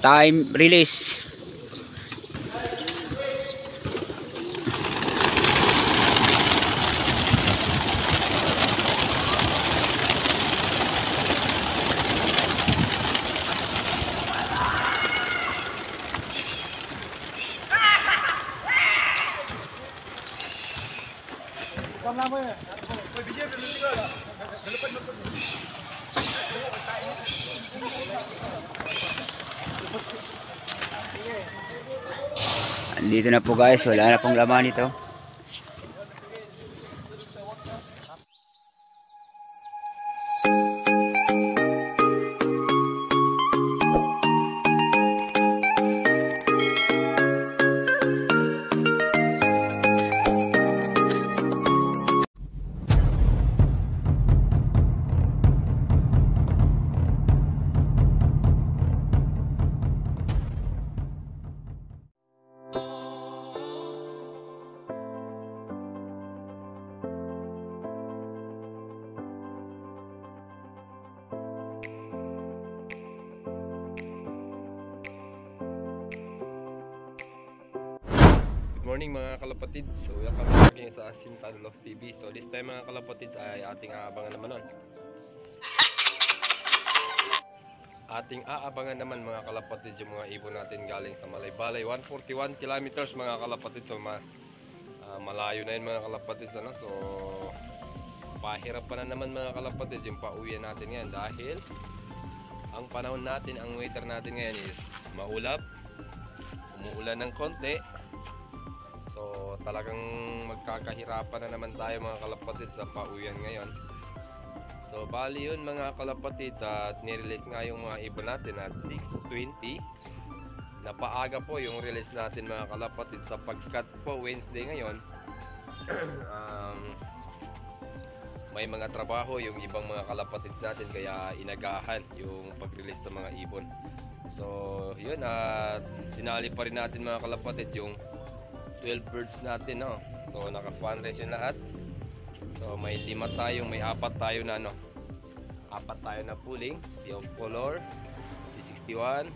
Time release. Andito na po guys, wala na pong laman ito. Good morning mga kalapatids. So welcome back again sa Asim Tanlov TV. So this time mga kalapatids ay ating aabangan naman nun. Ating aabangan naman mga kalapatids yung mga ibon natin galing sa Malaybalay. 141 kilometers mga kalapatids. So malayo na yun mga kalapatids. Ano? So pahirap pa na naman mga kalapatids yung pauwian natin ngayon. Dahil ang panahon natin, ang weather natin ngayon is maulap. Umuulan ng konti. So talagang magkakahirapan na naman tayo mga kalapatids sa pauwian ngayon. So bali yun mga kalapatids, at nirelease nga yung mga ibon natin at 6:20. Napaaga po yung release natin mga kalapatids sapagkat po Wednesday ngayon. May mga trabaho yung ibang mga kalapatids natin kaya inagahan yung pag-release sa mga ibon. So yun, at sinali pa rin natin mga kalapatids yung 12 birds natin, no? So naka-fundraise yung lahat. So may 5 tayo, may 4 tayo na, no? 4 tayo na pooling. Si Of Color, si 61,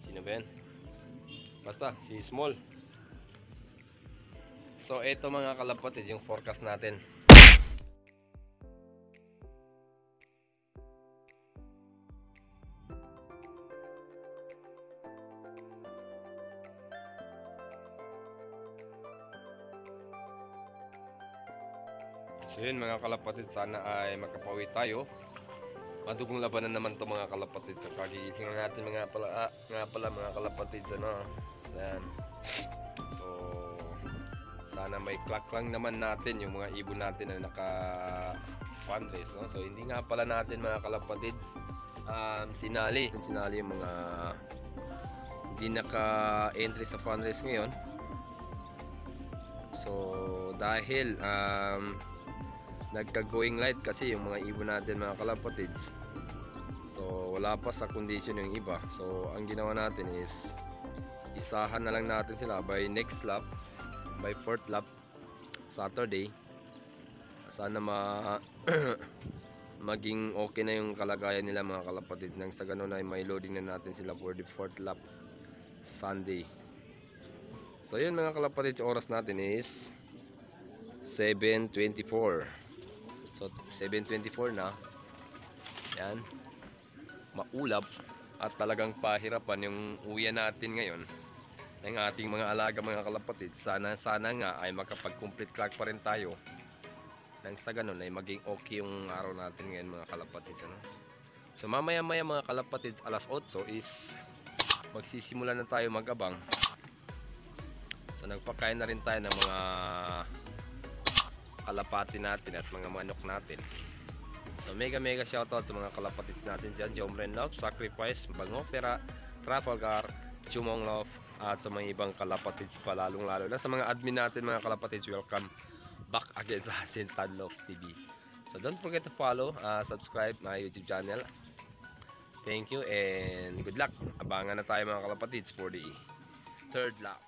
sino ba yan? Basta si Small. So eto mga kalapatids yung forecast natin. So yun mga kalapatid, sana ay makapawi tayo. Madugong labanan naman to mga kalapatid. So kagigising na natin mga pala mga kalapatid, ano. Yan. So sana may clock lang naman natin yung mga ibon natin na naka fundraise, no? So hindi nga pala natin mga kalapatids sinali yung mga hindi naka-entry sa fundraise ngayon. So dahil nagka-going light kasi yung mga ibon natin mga kalapatids. So wala pa sa condition yung iba. So ang ginawa natin is isahan na lang natin sila by next lap, by 4th lap Saturday. Sana maging okay na yung kalagayan nila mga kalapatids, nang sa ganun ay may loading na natin sila for the 4th lap Sunday. So yun mga kalapatids, oras natin is 7:24. So 7:24 na. Yan. Maulap at talagang pahirapan yung uwian natin ngayon ng ating mga alaga mga kalapatid. Sana nga ay makapag-complete clock pa rin tayo, nang sa ganun ay maging okay yung araw natin ngayon mga kalapatids, ano? So mamaya mga kalapatids, alas 8 is magsisimula na tayo mag-abang. So nagpakain na rin tayo ng mga kalapati natin at mga manok natin. So mega shoutout sa mga kalapatids natin dyan: Jomren Love, Sacrifice, Bangopera, Trafalgar, Chumong Love, at sa mga ibang kalapatids pa, lalong lalo na sa mga admin natin mga kalapatids. Welcome back again sa Asim Tanlov TV. So don't forget to follow, subscribe my YouTube channel. Thank you and good luck. Abangan na tayo mga kalapatids for the 3rd lap.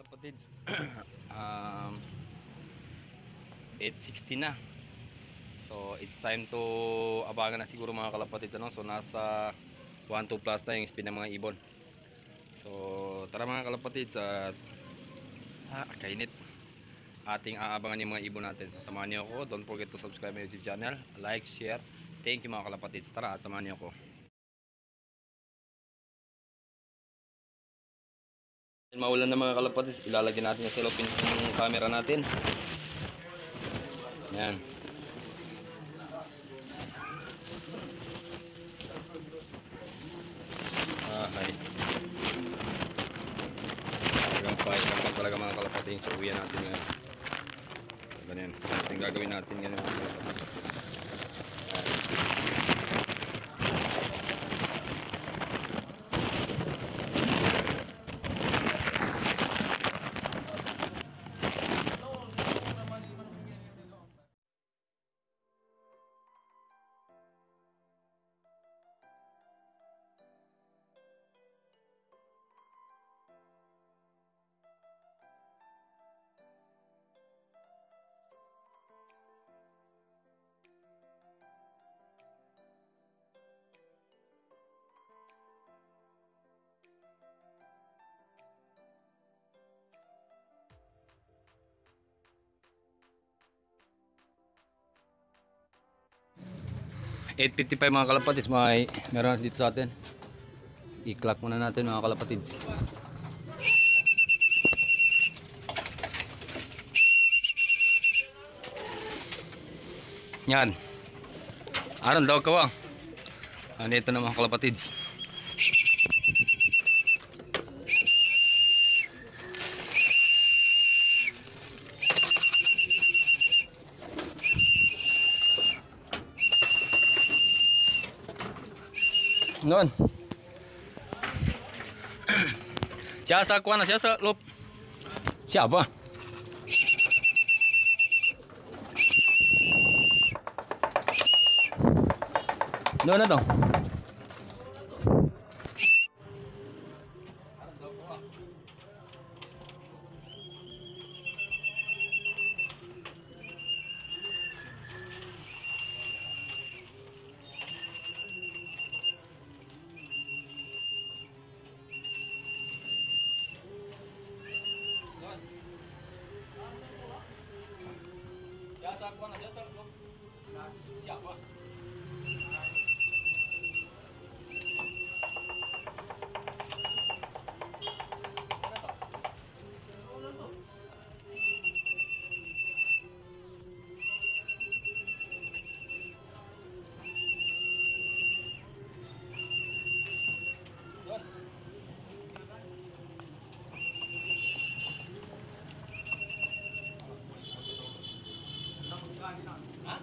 kalapatids. 8:60 na. So it's time to abangan na siguro mga kalapatids, ano? So nasa 1-2 plus na yung spin ng mga ibon. So tara mga kalapatids, at kainit. Ating aabangan yung mga ibon natin. So samahan niyo ako. Don't forget to subscribe my YouTube channel, like, share. Thank you mga kalapatids. Tara at samahan niyo ako. Maulan na mga kalapatids, ilalagay natin yung cellophane yung camera natin. Yan. Hay. Talagang fight lang talaga mga kalapatids. So uwian natin ngayon. Ganyan. Ito yung gagawin natin ngayon mga kalapatids. $8.55 mga kalapatids, meron dito sa atin. I-clock muna natin mga kalapatids. Yan. Aron daw kawang. Andito na mga kalapatids. Noon. Siya sa kuha na siya sa loob. Siya ba? Noon na to. Kuha na siya sa loob. Siya ba? Ha?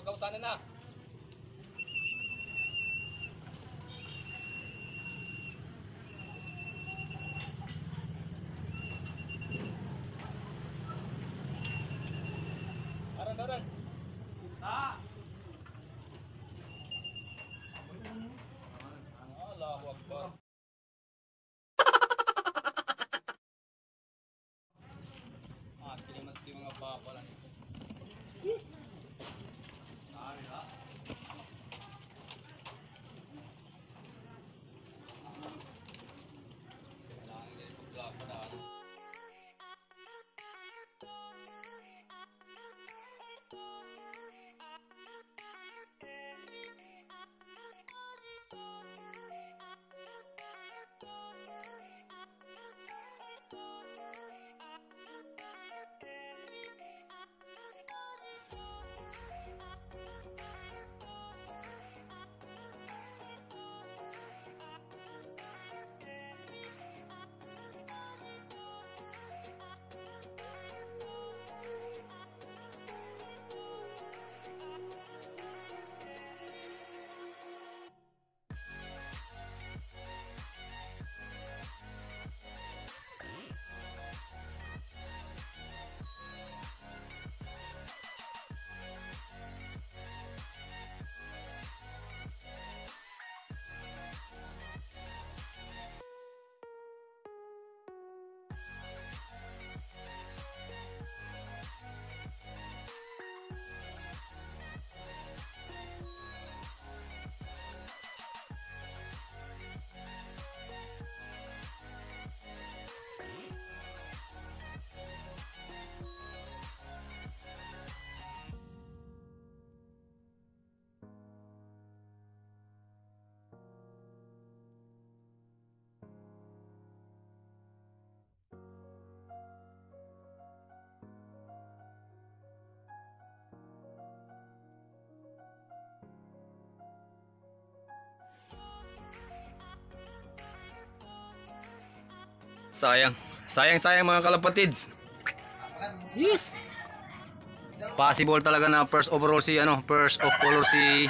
magkausanan na. Aran. Allahu Akbar. Kinamat yung mga baba lang. Sayang mga kalapatids. Yes. Possible talaga na first of color si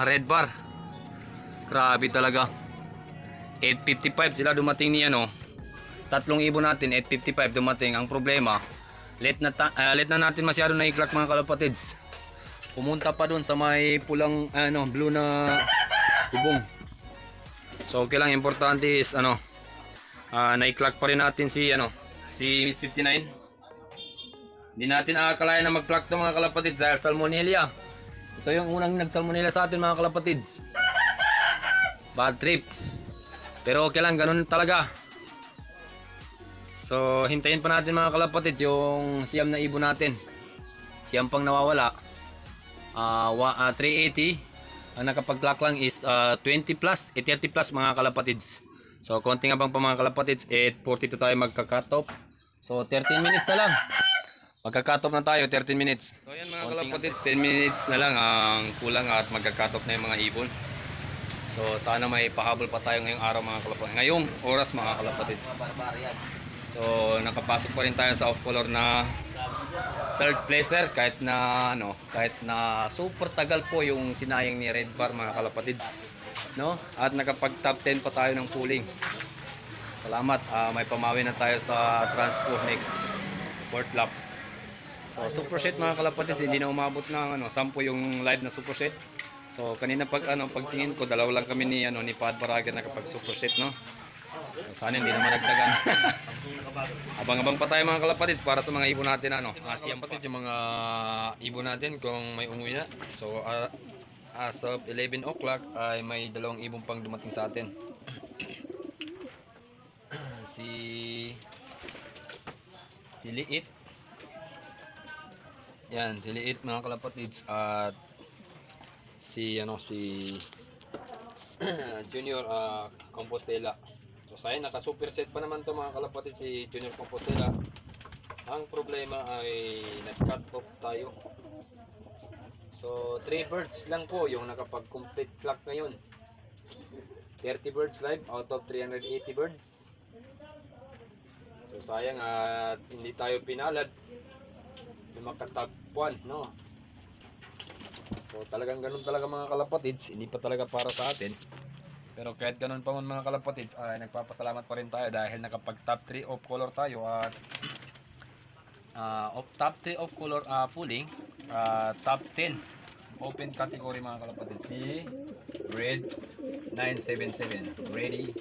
Red Bar. Grabe talaga. 8:55 sila dumating ni tatlong ibon natin 8:55 dumating. Ang problema, late na natin masyado na i-clock mga kalapatids. Pumunta pa doon sa may pulang blue na bubong. So okay lang, importante is na-clock pa rin natin si Miss 59. Hindi natin akalain na mag-clock to mga kalapatids dahil salmonella. Ito yung unang nag-salmonella sa atin mga kalapatids. Bad trip. Pero okay lang, ganun talaga. So hintayin pa natin mga kalapatids yung siyam na ibon natin. Siyam pang nawawala. 380. Ang nakapag-clock lang is 20 plus, 30 plus mga kalapatids. So konting abang pa mga kalapatids, 8:42 tayo magka-cut off. So 13 minutes na lang. Magka-cut off na tayo, 13 minutes. So yan mga kalapatids, 10 minutes na lang ang kulang at magka-cut off na yung mga ibon. So sana may pahabol pa tayo ngayong araw mga kalapatids. Ngayong oras mga kalapatids. So nakapasok pa rin tayo sa off color na third placer kahit na super tagal po yung sinayang ni Red Bar mga kalapatids. At nakapag top 10 pa tayo ng pooling. Salamat, may pamawi na tayo sa transpo next fourth lap. So super set mga kalapatids, hindi na umabot ng 10 yung live na super set. So kanina pagtingin ko dalawa lang kami ni Pad Baraga nakapag super set Sana hindi na maragdagan. Abang-abang pa tayo mga kalapatids para sa mga ibon natin siyam pa yung mga ibon natin kung may umuwi na. So as of 11 o'clock ay may dalawang ibon pang dumating sa atin. si Liit. Yan, si Liit mga kalapatids at si Junior Compostela. So sayang naka-super set pa naman to mga kalapatids si Junior Compostela. Ang problema ay nag-cut off tayo. So 3 birds lang po yung nakapag-complete clock ngayon. 30 birds live out of 380 birds. So sayang at hindi tayo pinalad. Yung maka-top 1, So talagang ganun talaga mga kalapatids, hindi pa talaga para sa atin. Pero kahit ganun pa man mga kalapatids, ay nagpapasalamat pa rin tayo dahil nakapag top 3 of color tayo at of top 3 of color pooling, top 10 open category mga kalapatids. Si Red 977, Ready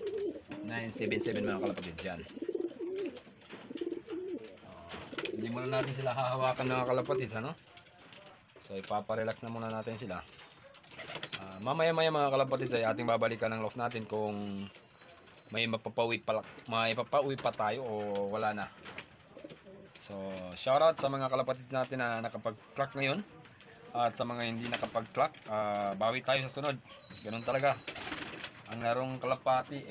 977 mga kalapatids yan. Hindi muna natin sila hahawakan mga kalapatids, ano? So ipaparelax na muna natin sila. Mamaya-maya mga kalapatids ay ating babalikan ng loft natin kung may mapapauwi pa tayo o wala na. So shoutout sa mga kalapatids natin na nakapag-clock ngayon. At sa mga hindi nakapag-clock, bawi tayo sa sunod. Ganun talaga. Ang larong kalapati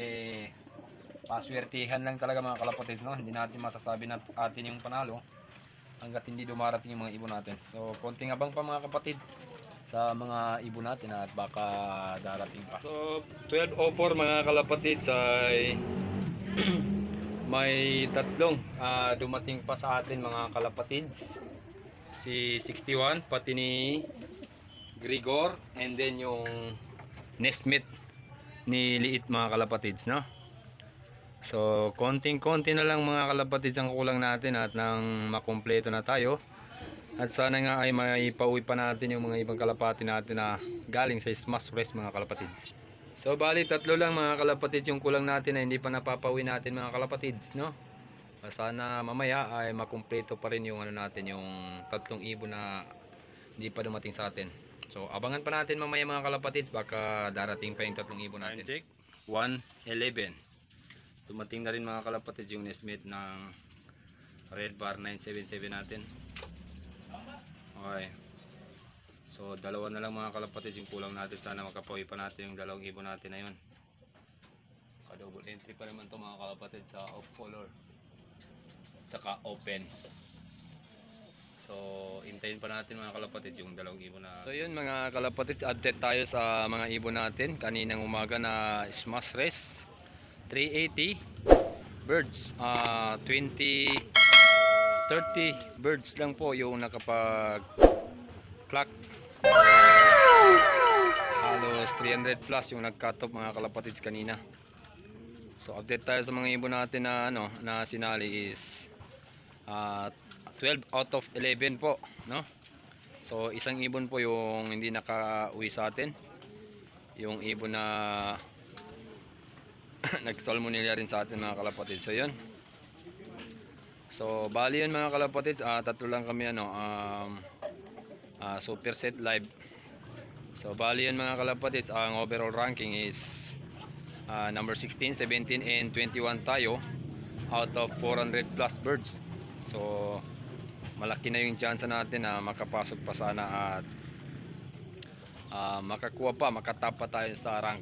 paswertihan lang talaga mga kalapatids, no? Hindi natin masasabi na atin yung panalo hanggat hindi dumarating yung mga ibon natin. So konting abang pa mga kapatid sa mga ibon natin at baka darating pa. So 12:04 mga kalapatids ay may tatlong dumating pa sa atin mga kalapatids. Si 61 pati ni Grigor and then yung nestmate ni Liit mga kalapatids, no? So konting-konti na lang mga kalapatids ang kulang natin at nang makumpleto na tayo. At sana nga ay may pauwi pa natin yung mga ibang kalapati natin na galing sa Smash Race mga kalapatids. So bali tatlo lang mga kalapatids yung kulang natin na hindi pa napapauwi natin mga kalapatids, no? Sana mamaya ay makumpleto pa rin yung ano natin, yung tatlong ibon na hindi pa dumating sa atin. So abangan pa natin mamaya mga kalapatids, baka darating pa yung tatlong ibon natin. Check 111. Dumating na rin mga kalapatids yung nestmate ng Red Bar 977 natin. Okay. So dalawa na lang mga kalapatids yung kulang natin. Sana makapawi pa natin yung dalawang ibon natin na yun. Double entry pa naman to mga kalapatids sa off color at saka open. So hintayin pa natin mga kalapatids yung dalawang ibon na. So yun mga kalapatids, update tayo sa mga ibon natin kaninang umaga na Smash Race 380 birds, 30 birds lang po yung nakapag clock. Halos 300 plus yung nag-cut off mga kalapatids kanina. So update tayo sa mga ibon natin na ano na sinali is 12 out of 11 po, no? So isang ibon po yung hindi nakauwi sa atin. Yung ibon na nag-salmonella rin sa atin mga kalapatids. So yun. So bali yun mga kalapatids, tatlo lang kami ano super set live. So bali yun mga kalapatids, ang overall ranking is number 16, 17 and 21 tayo out of 400 plus birds. So malaki na yung chance natin na makapasok pa sana at makakuha pa, makatap pa tayo sa rank.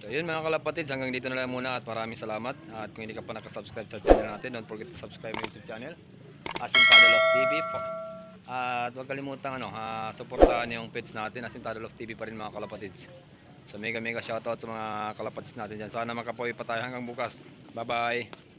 So yun mga kalapatids, hanggang dito na lang muna at maraming salamat. At kung hindi ka pa nakasubscribe sa channel natin, don't forget to subscribe my YouTube channel, Asintado Love TV. At huwag kalimutang suportahan yung page natin, Asintado Love TV pa rin mga kalapatids. So mega shoutout sa mga kalapatids natin dyan. Sana makapawi pa tayo hanggang bukas. Bye bye.